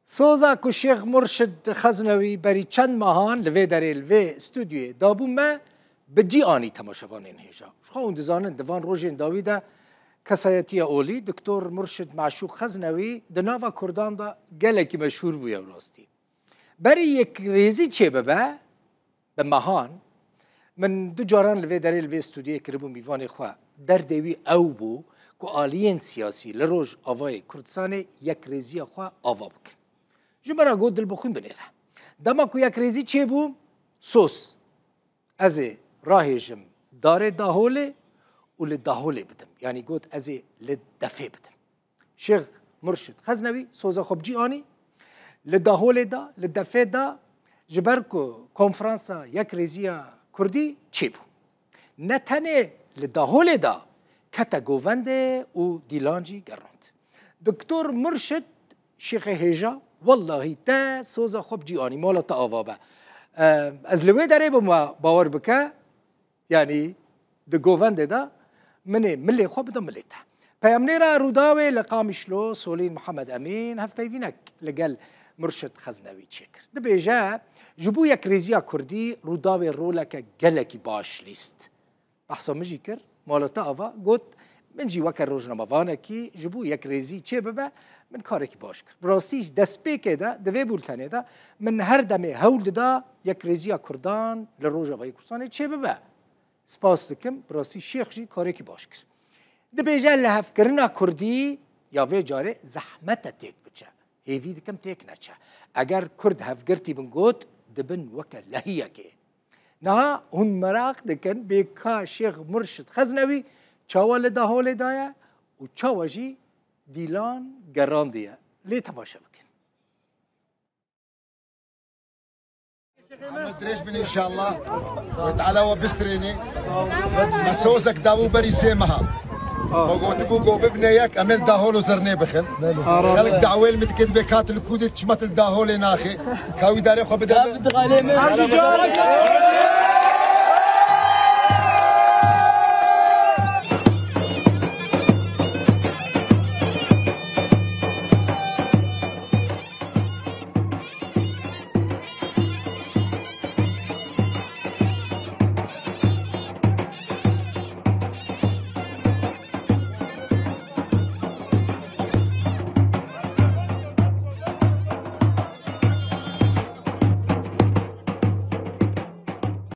سوزا کو شیخ مرشد خزنوی بری چند ماهان لوی دریل و استودیوی دابو ما بجی آنی تماشاوان این هیجا شخوا اون دزانن دوان روژین داویده کسایتی اولی دکتر مرشد معشوق خزنوی دناوا کردان دا گلکی مشهور بویا راستی بری یک ریزی چه ببه به ماهان من دو جاران لوی دریل و استودیوی کربو میوان خواه در دیوی او بو که آلین سیاسی لروج آوای کردستان یک ریزی خواه آوا بکن جمرا گود دل بخون بنیره دما کو یک ریزی چه بو سوس از راهجم داره داهوله و لداهوله بدم یعنی گود از لدفه بدم شیخ مرشد خزنوی سوزا خبجی آنی لداهوله دا لدفه دا جبر کو کنفرانسا یک ریزی کردی چه بو نتنه لداهوله دا کتا گوونده و دیلانجی گراند دکتر مرشد شیخ هیجا والله تا سوزا خوب جیانی مالا تا آوابه از لوی داره با باور بکه یعنی ده گوونده دا منه ملی خوب دا ملی تا پیامنی را روداوی لقامشلو سولین محمد امین هف پیوینک لگل مرشد خزنوی چکر ده بیجا جبو یک ریزیا کردی روداوی رولک گلکی باش لیست بحثا مجی کر مالا تا آوا گوت من جی وکر روزنامه‌وانه کی جبو یک ریزی چه ببه من کاری کی باش کرد براستیش دست پیکه دا دوی بولتنه دا من هر دمه هول دا یک ریزی کردان لروجاوی کردستان چه ببه سپاس دکم براستی شیخ جی کاری کی باش کرد دبیجه لحف کرنا کردی یا وی جاره زحمت تک بچه هیوی دکم تک نچه اگر کرد هفگرتی بنگوت دبن وکر لحیه که نه هون مراق دکن بیکا شیخ مرشد خزنوی چاوال داهول دایا و چاواجی دیلان گراندیه لی تماشا بکن محمد دريج بن ان شاء الله وتعالى وبستريني مسوزك دابو بري سيمها وقلت بوقو ببنيك امل داهولو زرني بخل خلق دعويل متكتبه كاتل كودت شمت الداهولي ناخي كاوي داري خو بدل